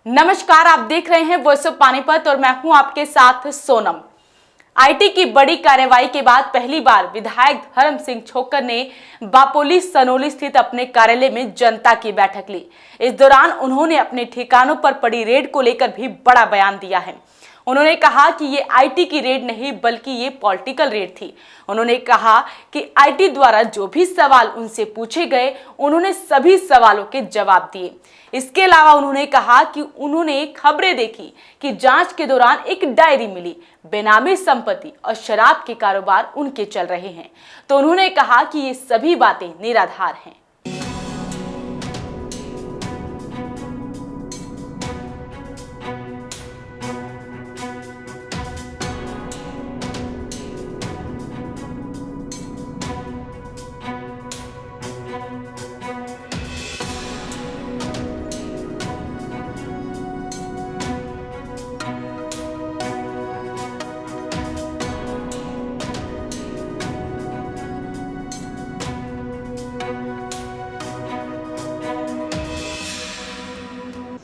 नमस्कार, आप देख रहे हैं वॉइस ऑफ पानीपत और मैं हूं आपके साथ सोनम। आईटी की बड़ी कार्रवाई के बाद पहली बार विधायक धर्म सिंह छोक्कर ने बापोली सनोली स्थित अपने कार्यालय में जनता की बैठक ली। इस दौरान उन्होंने अपने ठिकानों पर पड़ी रेड को लेकर भी बड़ा बयान दिया है। उन्होंने कहा कि ये आईटी की रेड नहीं बल्कि ये पॉलिटिकल रेड थी। उन्होंने कहा कि आईटी द्वारा जो भी सवाल उनसे पूछे गए उन्होंने सभी सवालों के जवाब दिए। इसके अलावा उन्होंने कहा कि उन्होंने खबरें देखी कि जांच के दौरान एक डायरी मिली, बेनामी संपत्ति और शराब के कारोबार उनके चल रहे हैं। तो उन्होंने कहा कि ये सभी बातें निराधार हैं।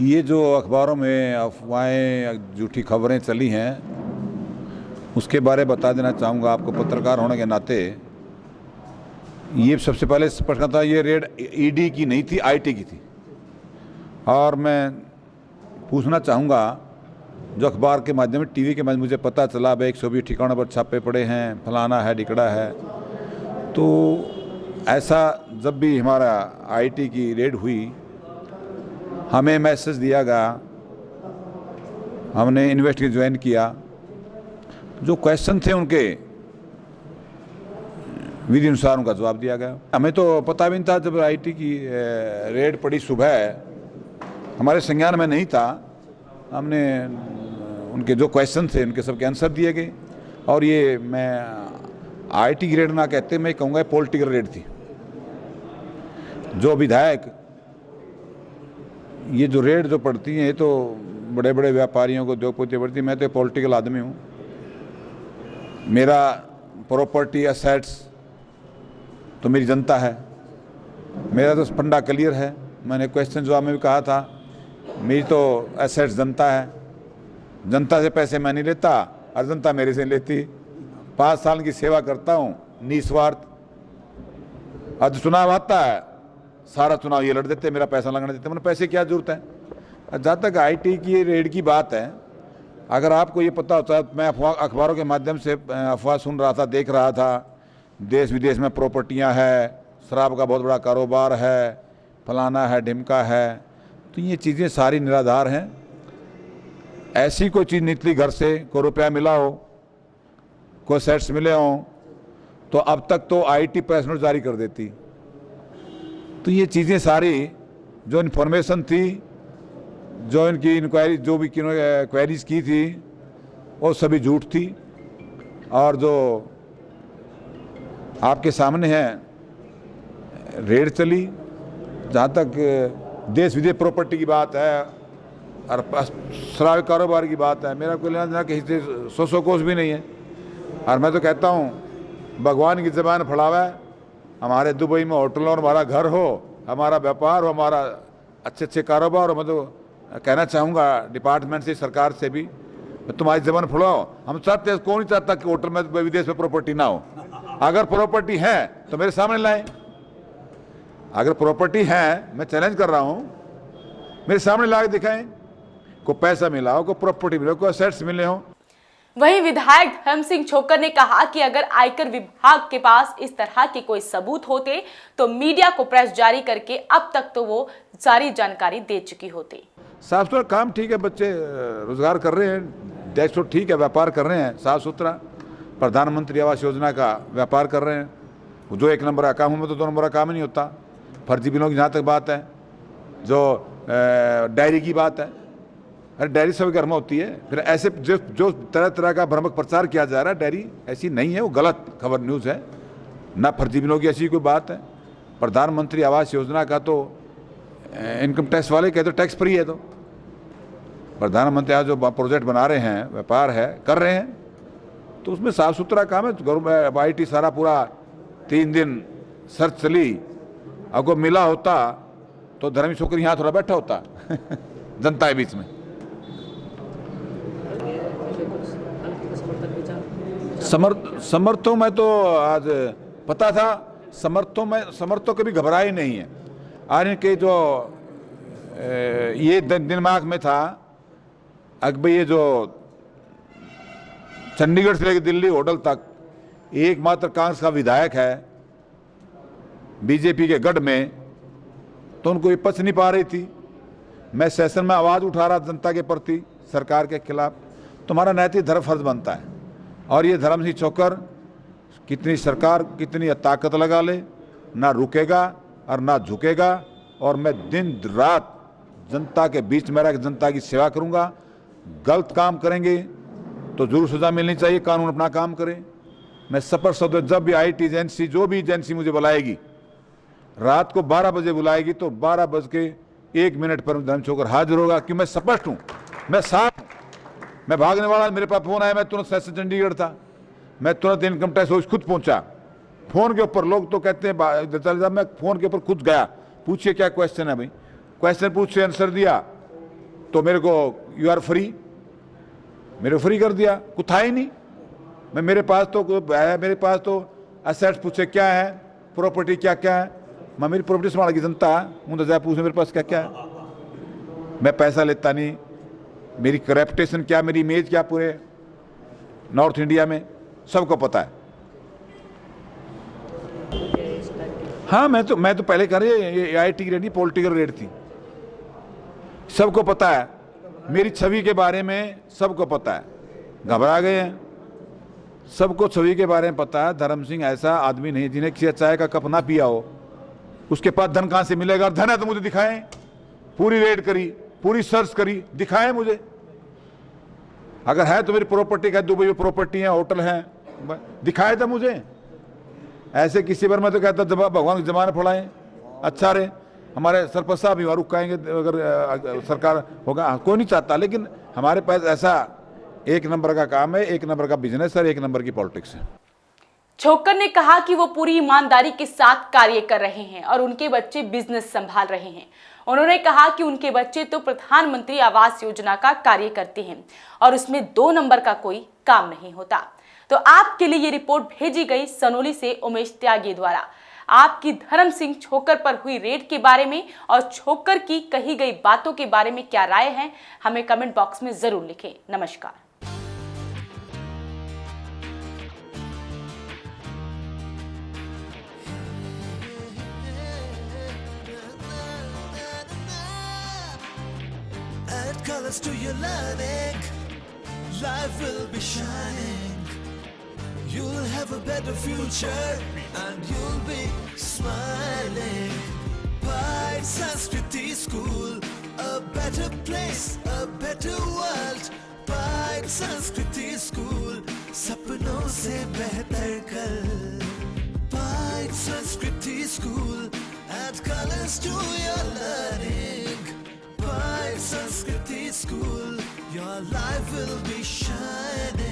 ये जो अखबारों में अफवाहें झूठी खबरें चली हैं उसके बारे में बता देना चाहूँगा आपको पत्रकार होने के नाते। ये सबसे पहले स्पष्ट था, ये रेड ईडी की नहीं थी, आईटी की थी। और मैं पूछना चाहूँगा, जो अखबार के माध्यम से टीवी के माध्यम मुझे पता चला भाई 120 ठिकानों पर छापे पड़े हैं, फलाना है ढिकड़ा है, तो ऐसा जब भी हमारा आईटी की रेड हुई हमें मैसेज दिया गया, हमने इन्वेस्टिगेशन ज्वाइन किया। जो क्वेश्चन थे उनके विधि अनुसार उनका जवाब दिया गया। हमें तो पता भी नहीं था, जब आईटी की रेड पड़ी सुबह हमारे संज्ञान में नहीं था। हमने उनके जो क्वेश्चन थे उनके सबके आंसर दिए गए। और ये मैं आईटी की रेड ना कहते, मैं कहूँगा पॉलिटिकल रेड थी। जो विधायक ये जो रेड जो पड़ती हैं, ये तो बड़े बड़े व्यापारियों को उद्योगपति पड़ती है। मैं तो पॉलिटिकल आदमी हूँ, मेरा प्रॉपर्टी असेट्स तो मेरी जनता है, मेरा तो फंडा क्लियर है। मैंने क्वेश्चन जवाब में भी कहा था, मेरी तो एसेट्स जनता है, जनता से पैसे मैं नहीं लेता और जनता मेरे से लेती। 5 साल की सेवा करता हूँ निस्वार्थ। आज चुनाव आता है, सारा चुनाव ये लड़ देते, मेरा पैसा लगने देते, मैंने पैसे क्या जरूरत है। जहाँ तक आईटी की रेड की बात है, अगर आपको ये पता होता है, मैं अखबारों के माध्यम से अफवाह सुन रहा था, देख रहा था, देश विदेश में प्रॉपर्टियाँ है, शराब का बहुत बड़ा कारोबार है, फलाना है, ढिमका है, तो ये चीज़ें सारी निराधार हैं। ऐसी कोई चीज़ निकली घर से, कोई रुपया मिला हो, कोई सेट्स मिले हों, तो अब तक तो आईटी प्रेस नोट जारी कर देती। तो ये चीज़ें सारी जो इन्फॉर्मेशन थी, जो इनकी इंक्वायरी जो भी क्वेरीज की थी, वो सभी झूठ थी। और जो आपके सामने है रेड चली, जहाँ तक देश विदेश प्रॉपर्टी की बात है और शराब कारोबार की बात है, मेरा कोई लेना देना कहीं से 100 कोस भी नहीं है। और मैं तो कहता हूँ भगवान की ज़बान फड़ावा है, हमारे दुबई में होटल और हमारा घर हो, हमारा व्यापार हो, हमारा अच्छे अच्छे कारोबार हो। मैं तो कहना चाहूँगा डिपार्टमेंट से, सरकार से भी, तुम्हारी ज़बान फड़ाओ। हम चाहते हैं, कौन नहीं चाहता कि होटल में विदेश में प्रॉपर्टी ना हो। अगर प्रॉपर्टी है तो मेरे सामने लाएं। अगर प्रॉपर्टी है, मैं चैलेंज कर रहा हूँ, मेरे सामने ला के दिखाएं। को पैसा मिला हो, को प्रॉपर्टी मिले हो, को असेट्स मिले हो। वहीं विधायक धर्म सिंह छोक्कर ने कहा कि अगर आयकर विभाग के पास इस तरह के कोई सबूत होते तो मीडिया को प्रेस जारी करके अब तक तो वो सारी जानकारी दे चुकी होती। साफ सुथरा काम ठीक है, बच्चे रोजगार कर रहे हैं, देश तो ठीक है, व्यापार कर रहे हैं साफ सुथरा। प्रधानमंत्री आवास योजना का व्यापार कर रहे हैं। जो 1 नंबर का काम हो, तो 2 नंबर का काम नहीं होता। फर्जी बिलों की जहाँ तक बात है, जो डायरी की बात है, अरे डायरी सभी घर में होती है। फिर ऐसे जो तरह तरह का भ्रामक प्रचार किया जा रहा है, डायरी ऐसी नहीं है, वो गलत खबर न्यूज़ है ना, फर्जी बिलों की ऐसी कोई बात है। प्रधानमंत्री आवास योजना का तो इनकम टैक्स वाले कहते टैक्स फ्री है। तो प्रधानमंत्री आज जो प्रोजेक्ट बना रहे हैं, व्यापार है, कर रहे हैं, तो उसमें साफ सुथरा काम है। गवर्नमेंट आईटी सारा पूरा 3 दिन सर्च चली, अगर मिला होता तो धर्म छोकरी यहाँ थोड़ा बैठा होता जनता के बीच में। समर्थों में तो आज पता था, समर्थों कभी घबराए नहीं है। आज इनके जो ये दिमाग में था अकबर, ये जो चंडीगढ़ से लेकर दिल्ली होटल तक एकमात्र कांग्रेस का विधायक है बीजेपी के गढ़ में, तो उनको ये पच नहीं पा रही थी। मैं सेशन में आवाज़ उठा रहा जनता के प्रति, सरकार के खिलाफ। तुम्हारा नैतिक धर्म फर्ज बनता है, और ये धर्म सिंह छोक्कर कितनी सरकार कितनी ताकत लगा ले, ना रुकेगा और ना झुकेगा। और मैं दिन रात जनता के बीच में रह जनता की सेवा करूंगा। गलत काम करेंगे तो जरूर सजा मिलनी चाहिए, कानून अपना काम करे। मैं सपर सदस्य, जब भी आईटी एजेंसी, जो भी एजेंसी मुझे बुलाएगी, रात को 12 बजे बुलाएगी तो 12:01 पर धर्म छोक्कर हाजिर होगा, कि मैं स्पष्ट हूँ, मैं साफ हूँ, मैं भागने वाला। मेरे पास फोन आया, मैं तुरंत सेशन चंडीगढ़ था, मैं तुरंत इनकम टैक्स ऑफिस खुद पहुंचा। फोन के ऊपर लोग तो कहते हैं, मैं फोन के ऊपर खुद गया, पूछिए क्या क्वेश्चन है भाई। क्वेश्चन पूछे, आंसर दिया तो मेरे को यू आर फ्री, मेरे फ्री कर दिया। कुछ था ही नहीं। मैं मेरे पास तो असेट्स पूछे क्या है, प्रॉपर्टी क्या क्या है। मैं मेरी प्रॉपर्टी संभाल की जनता उन जाए पूछे मेरे पास क्या क्या है। मैं पैसा लेता नहीं। मेरी रेपुटेशन क्या, मेरी इमेज क्या पूरे नॉर्थ इंडिया में सबको पता है। हाँ, मैं तो पहले कह रही, ये आईटी की रेड नहीं, पॉलिटिकल रेड थी। सबको पता है, मेरी छवि के बारे में सबको पता है। घबरा गए हैं, सबको छवि के बारे में पता है। धर्म सिंह ऐसा आदमी नहीं जिन्हें किसी चाय का कप ना पिया हो। उसके पास धन कहाँ से मिलेगा? धन है तो मुझे दिखाएं। पूरी रेड करी, पूरी सर्च करी, दिखाएं मुझे। अगर है तो मेरी प्रॉपर्टी का, दुबई में प्रॉपर्टी है, होटल है, दिखाए तो मुझे। ऐसे किसी पर मैं तो कहता भगवान की जमानत पढ़ाएं, अच्छा रहे। हमारे सरपंच साहब भी रुक आएंगे अगर सरकार होगा, कोई नहीं चाहता। लेकिन हमारे पास ऐसा एक नंबर का काम है, एक नंबर का बिजनेस है, एक नंबर की पॉलिटिक्स है। छोक्कर ने कहा कि वो पूरी ईमानदारी के साथ कार्य कर रहे हैं और उनके बच्चे बिजनेस संभाल रहे हैं। उन्होंने कहा कि उनके बच्चे तो प्रधानमंत्री आवास योजना का कार्य करते हैं और उसमें 2 नंबर का कोई काम नहीं होता। तो आपके लिए ये रिपोर्ट भेजी गई सनोली से उमेश त्यागी द्वारा। आपकी धर्म सिंह छोक्कर पर हुई रेड के बारे में और छोक्कर की कही गई बातों के बारे में क्या राय है, हमें कमेंट बॉक्स में जरूर लिखें। नमस्कार। Add colors to your learning, life will be shining. You'll have a better future and you'll be smiling. Pride Sanskriti School, a better place, a better world. Pride Sanskriti School, सपनों से बेहतर कल. Pride Sanskriti School, add colors to your learning. Pride Sanskriti School, your life will be shining.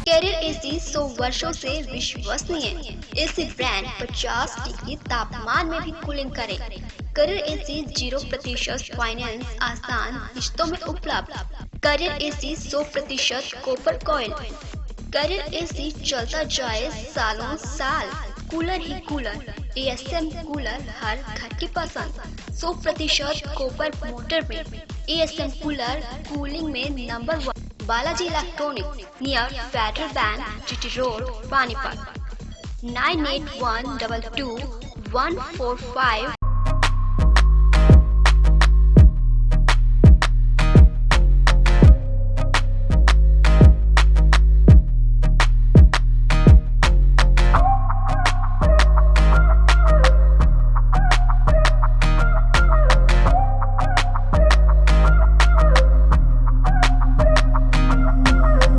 Carrier AC 100 वर्षों से विश्वसनीय। AC brand 50 degree तापमान में भी कूलिंग करे। कैरियर एसी 0% फाइनेंस आसान किश्तों में उपलब्ध। Carrier AC 100% copper coil. Carrier AC चलता जाए सालों साल। कूलर ही कूलर। एएसएम कूलर हर घर की पसंद। 100% कॉपर मोटर में एएसएम कूलर कूलिंग में number 1। Balaji electronic near Federal Bank GT road Panipat 98122145